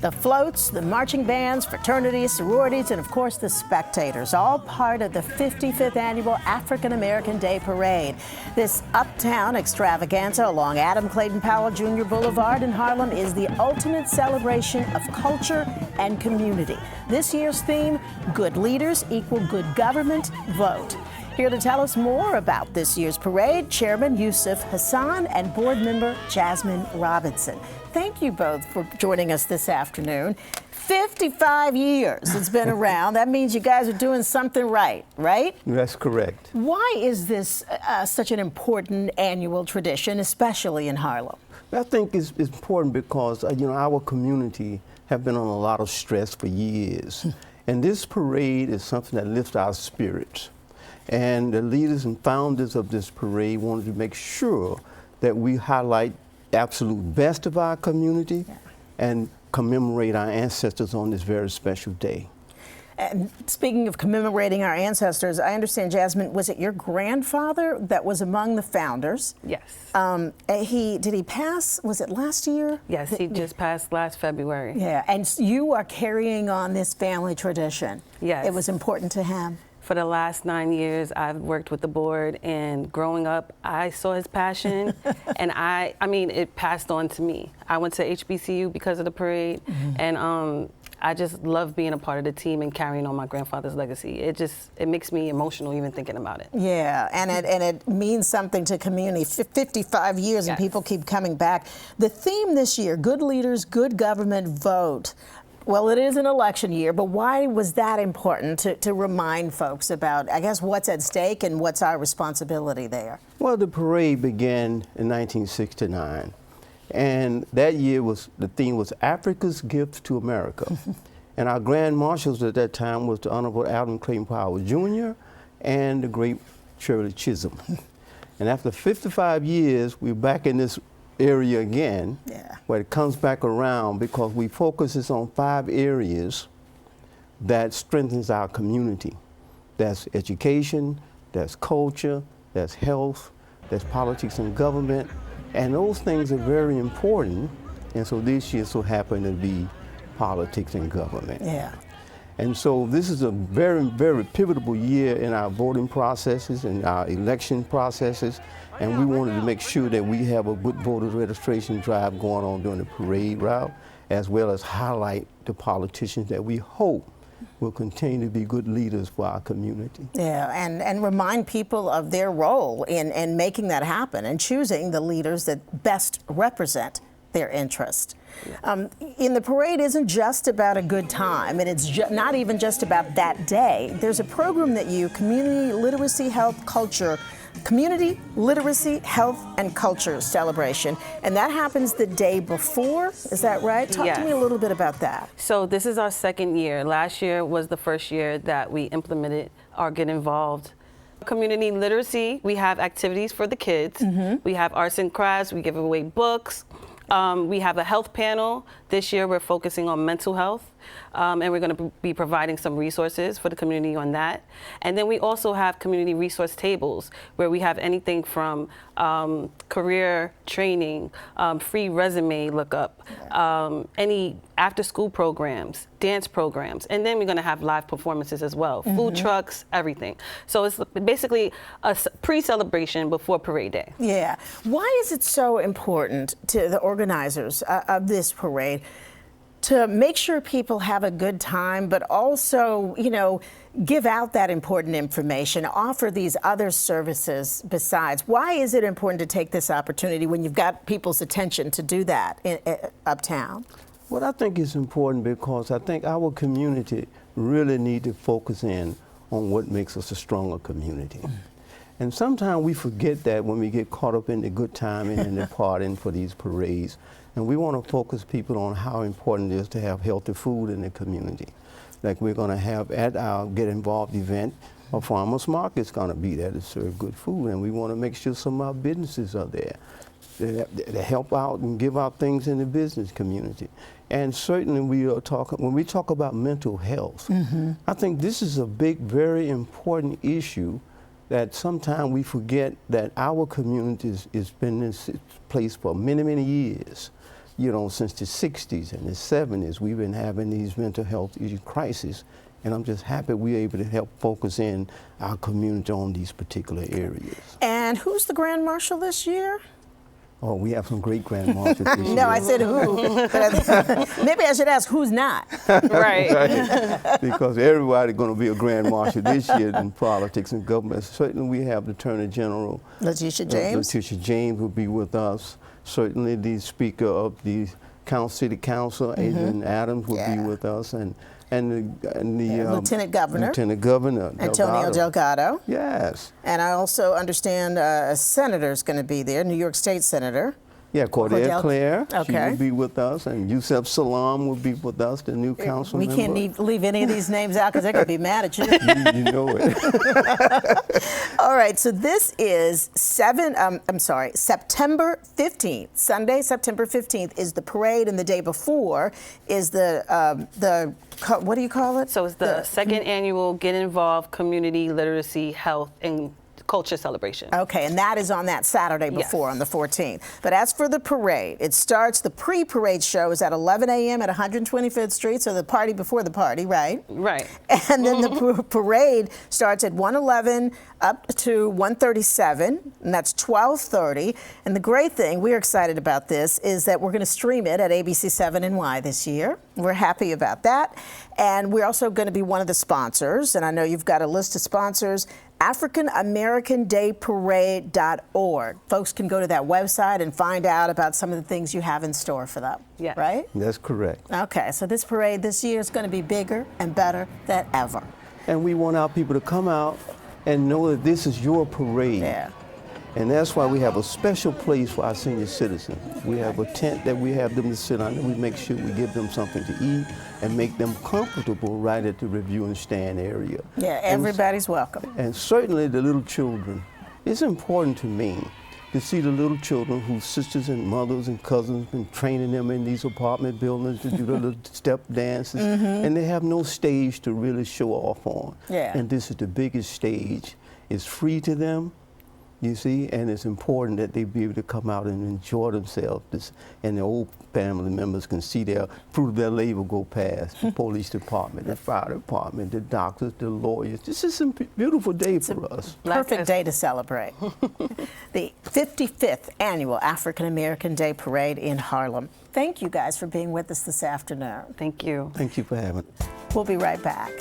The floats, the marching bands, fraternities, sororities, and of course the spectators, all part of the 55th Annual African American Day Parade. This uptown extravaganza along Adam Clayton Powell Jr. Boulevard in Harlem is the ultimate celebration of culture and community. This year's theme, Good Leaders Equal Good Government, Vote. Here to tell us more about this year's parade, Chairman Yusuf Hassan and Board Member Jasmine Robinson. Thank you both for joining us this afternoon. 55 years it's been around. That means you guys are doing something right? That's correct. Why is this such an important annual tradition, especially in Harlem? I think it's important because, our community have been on a lot of stress for years. And this parade is something that lifts our spirits. And the leaders and founders of this parade wanted to make sure that we highlight the absolute best of our community and commemorate our ancestors on this very special day. And speaking of commemorating our ancestors, I understand, Jasmine, was it your grandfather that was among the founders? Yes. Did he pass, was it last year? Yes, he just passed last February. Yeah, and you are carrying on this family tradition. Yes. It was important to him. For the last 9 years, I've worked with the board, and growing up, I saw his passion, and I mean, it passed on to me. I went to HBCU because of the parade, and I just love being a part of the team and carrying on my grandfather's legacy. It makes me emotional even thinking about it. Yeah, and it means something to community. 55 years, and people keep coming back. The theme this year, Good Leaders, Good Government, Vote. Well, it is an election year, but why was that important to remind folks about, I guess, what's at stake and what's our responsibility there? Well, the parade began in 1969, and that year the theme was Africa's Gift to America. And our grand marshals at that time was the Honorable Adam Clayton Powell Jr. and the great Shirley Chisholm. And after 55 years, we're back in this area again, where it comes back around because we focus on 5 areas that strengthens our community. That's education, that's culture, that's health, that's politics and government, and those things are very important. And so this year so happened to be politics and government. Yeah. And so this is a very, very pivotal year in our voting processes and our election processes. And we wanted to make sure that we have a good voter registration drive going on during the parade route, as well as highlight the politicians that we hope will continue to be good leaders for our community. Yeah, and remind people of their role in making that happen and choosing the leaders that best represent their interest. In the parade isn't just about a good time, and it's not even just about that day. There's a program that community literacy, health, culture, community literacy, health, and culture celebration, and that happens the day before. Is that right? Talk to me a little bit about that. So this is our 2nd year. Last year was the first year that we implemented our Get Involved. Community literacy, we have activities for the kids. We have arts and crafts, we give away books. We have a health panel. This year we're focusing on mental health, and we're going to be providing some resources for the community on that. And then we also have community resource tables where we have anything from career training, free resume lookup, any after-school programs, dance programs, and then we're going to have live performances as well, food trucks, everything. So it's basically a pre-celebration before parade day. Yeah. Why is it so important to the organizers of this parade to make sure people have a good time, but also, give out that important information, offer these other services besides? Why is it important to take this opportunity when you've got people's attention to do that uptown? Well, I think it's important because I think our community really need to focus in on what makes us a stronger community. And sometimes we forget that when we get caught up in the good timing and the partying for these parades. And we want to focus people on how important it is to have healthy food in the community. Like we're going to have at our Get Involved event, a farmer's market's going to be there to serve good food. And we want to make sure some of our businesses are there to help out and give out things in the business community. And certainly when we talk about mental health, I think this is a big, very important issue that sometimes we forget that our community has been in this place for many, many years. you know, since the 60s and the 70s, we've been having these mental health crises. And I'm just happy we're able to help focus in our community on these particular areas. And who's the Grand Marshal this year? Oh, we have some great Grand Marshals this year. No, I said who. Maybe I should ask who's not. Right. Right. Because everybody's going to be a Grand Marshal this year in politics and government. Certainly we have the Attorney General. Letitia James. Letitia James will be with us. Certainly the Speaker of the City Council, Adrian Adams, will be with us. And the Lieutenant Governor. Lieutenant Governor Antonio Delgado. Yes. And I also understand a senator's going to be there, New York State Senator. Yeah, Cordell Clare. Okay. She will be with us, and Yusef Salam will be with us, the new council member. We can't leave any of these names out because they're going to be mad at you. You know it. All right, so this is September 15th. Sunday, September 15th is the parade, and the day before is the what do you call it? So it's the second annual Get Involved Community Literacy, Health, and Culture Celebration. Okay, and that is on that Saturday before, on the 14th. But as for the parade, it starts, the pre-parade show is at 11 a.m. at 125th Street, so the party before the party, right? Right. And then the parade starts at 111 up to 137, and that's 12:30. And the great thing, we're excited about this, is that we're going to stream it at ABC7NY this year. We're happy about that. And we're also going to be one of the sponsors, and I know you've got a list of sponsors. AfricanAmericanDayParade.org. Folks can go to that website and find out about some of the things you have in store for them. Yeah. Right? That's correct. Okay, so this parade this year is going to be bigger and better than ever. And we want our people to come out and know that this is your parade. Yeah. And that's why we have a special place for our senior citizens. We have a tent that we have them to sit on, and we make sure we give them something to eat and make them comfortable right at the review and stand area. Yeah, everybody's welcome. And certainly the little children. It's important to me to see the little children whose sisters and mothers and cousins been training them in these apartment buildings to do the little step dances, and they have no stage to really show off on. Yeah. And this is the biggest stage. It's free to them, you see, and it's important that they be able to come out and enjoy themselves, and the old family members can see their fruit of their labor go past, the police department, the fire department, the doctors, the lawyers. This is a beautiful day for us. Perfect day to celebrate. The 55th Annual African American Day Parade in Harlem. Thank you guys for being with us this afternoon. Thank you. Thank you for having us. We'll be right back.